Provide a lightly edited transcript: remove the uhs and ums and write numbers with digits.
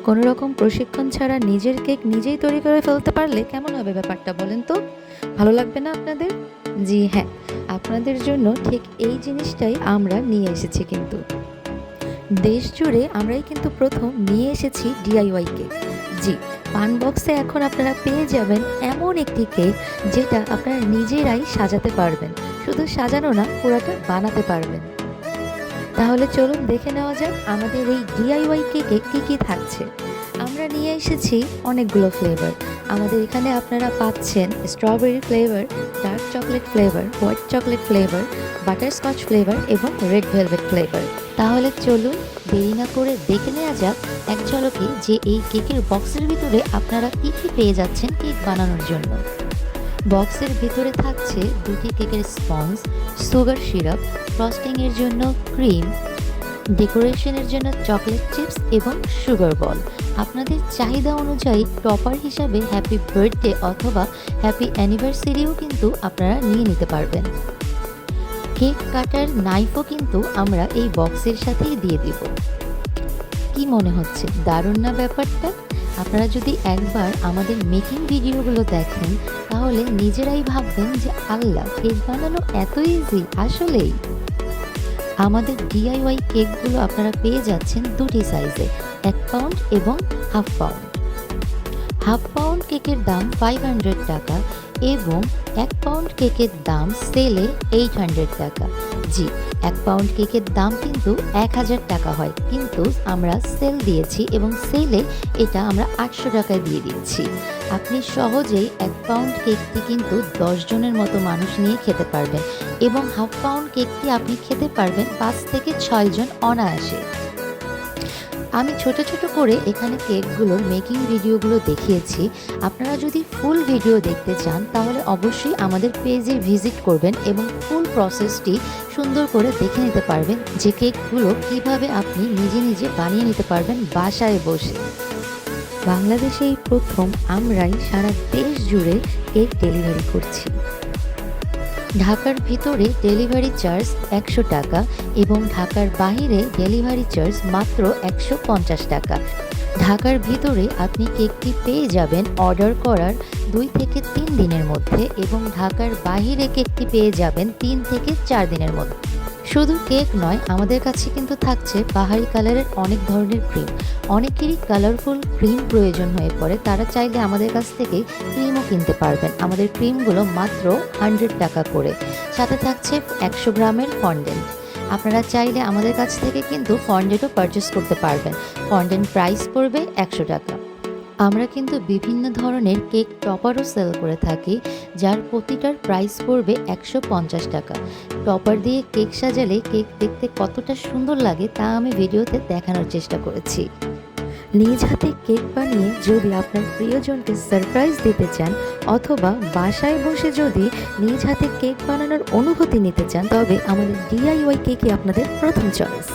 কোনো রকম প্রশিক্ষণ ছাড়া নিজের কেক নিজেই তৈরি করে ফেলতে পারলে কেমন হবে ব্যাপারটা বলেন তো? ভালো লাগবে না আপনাদের? জি হ্যাঁ, আপনাদের জন্য ঠিক এই জিনিসটাই আমরা নিয়ে এসেছি কিন্তু। দেশ জুড়ে আমরাই কিন্তু প্রথম নিয়ে এসেছি ডিআইওয়াই কেক। জি, পান বক্সে এখন আপনারা পেয়ে যাবেন এমন একটি কেক যেটা আপনারা নিজেরাই সাজাতে পারবেন। শুধু সাজানো না, পুরোটা বানাতে পারবেন। তাহলে চলুন দেখে নেওয়া যাক আমাদের এই ডিআইওয়াই কেকে কী কী থাকছে। আমরা নিয়ে এসেছি অনেকগুলো ফ্লেভার। আমাদের এখানে আপনারা পাচ্ছেন strawberry flavour, dark chocolate flavour, white chocolate flavour, butterscotch flavour এবং রেড ভেলভেট ফ্লেভার। তাহলে চলুন দেরি না করে দেখে নেওয়া যাক এক ঝলকে যে এই কেকের বক্সের ভিতরে আপনারা কী কী পেয়ে যাচ্ছেন কেক বানানোর জন্য। বক্সের ভিতরে থাকছে দুটি কেকের স্পঞ্জ, সুগার সিরাপ, ফ্রস্টিংয়ের জন্য ক্রিম, ডেকোরেশনের জন্য চকলেট চিপস এবং সুগার বল। আপনাদের চাহিদা অনুযায়ী টপার হিসাবে হ্যাপি বার্থডে অথবা হ্যাপি অ্যানিভার্সারিও কিন্তু আপনারা নিয়ে নিতে পারবেন। কেক কাটার নাইফও কিন্তু আমরা এই বক্সের সাথেই দিয়ে দিব। কি মনে হচ্ছে, দারুণ না ব্যাপারটা? আপনারা যদি একবার আমাদের মেকিং ভিডিওগুলো দেখেন তাহলে নিজেরাই ভাববেন যে আল্লাহ, কেক বানানো এত ইজি আসলেই। আমাদের ডিআইওয়াই কেকগুলো আপনারা পেয়ে যাচ্ছেন দুটি সাইজে, 1 পাউন্ড এবং হাফ পাউন্ড। হাফ পাউন্ড কেকের দাম 500 টাকা এবং 1 পাউন্ড কেকের দাম সেলে 800 টাকা। জি, 1 পাউন্ড কেকের দাম কিন্তু 1000 টাকা হয়, কিন্তু আমরা সেল দিয়েছি এবং সেলে এটা আমরা 800 টাকায় দিয়ে দিচ্ছি। আপনি সহজেই 1 পাউন্ড কেকটি কিন্তু 10 জনের মতো মানুষ নিয়ে খেতে পারবেন এবং হাফ পাউন্ড কেকটি আপনি খেতে পারবেন 5 থেকে 6 জন অনায়াসে। আমি ছোট ছোট করে এখানে কেকগুলোর মেকিং ভিডিওগুলো দেখিয়েছি। আপনারা যদি ফুল ভিডিও দেখতে চান তাহলে অবশ্যই আমাদের পেজে ভিজিট করবেন এবং ফুল প্রসেসটি সুন্দর করে দেখে নিতে পারবেন যে কেকগুলো কিভাবে আপনি নিজে নিজে বানিয়ে নিতে পারবেন বাসায় বসে। বাংলাদেশে এই প্রথম আমরাই সারা দেশ জুড়ে কেক ডেলিভারি করছি। ঢাকার ভিতরে ডেলিভারি চার্জ 100 টাকা এবং ঢাকার বাইরে ডেলিভারি চার্জ মাত্র 150 টাকা। ঢাকার ভিতরে আপনি কেকটি পেয়ে যাবেন অর্ডার করার 2 থেকে 3 দিনের মধ্যে এবং ঢাকার বাইরে কেকটি পেয়ে যাবেন 3 থেকে 4 দিনের মধ্যে। শুধু কেক নয়, আমাদের কাছে কিন্তু থাকছে পাহাড়ি কালারের অনেক ধরনের ক্রিম। অনেকেরই কালারফুল ক্রিম প্রয়োজন হয়ে পড়ে, তারা চাইলে আমাদের কাছ থেকে ক্রিমও কিনতে পারবেন। আমাদের ক্রিমগুলো মাত্র 100 টাকা করে, সাথে থাকছে 100 গ্রামের ফন্ডেন্ট। আপনারা চাইলে আমাদের কাছ থেকে কিন্তু ফন্ডেন্টও পারচেস করতে পারবেন। ফন্ডেন্ট প্রাইস পড়বে 100 টাকা। আমরা কিন্তু বিভিন্ন ধরনের কেক টপারও সেল করে থাকি, যার প্রতিটার প্রাইস পড়বে 150 টাকা। টপার দিয়ে কেক সাজালে কেক দেখতে কতটা সুন্দর লাগে তা আমি ভিডিওতে দেখানোর চেষ্টা করেছি। নিজ হাতে কেক বানিয়ে যদি আপনার প্রিয়জনকে সারপ্রাইজ দিতে চান অথবা বাসায় বসে যদি নিজ হাতে কেক বানানোর অনুভূতি নিতে চান, তবে আমাদের ডিআইওয়াই কেকই আপনাদের প্রথম চয়েস।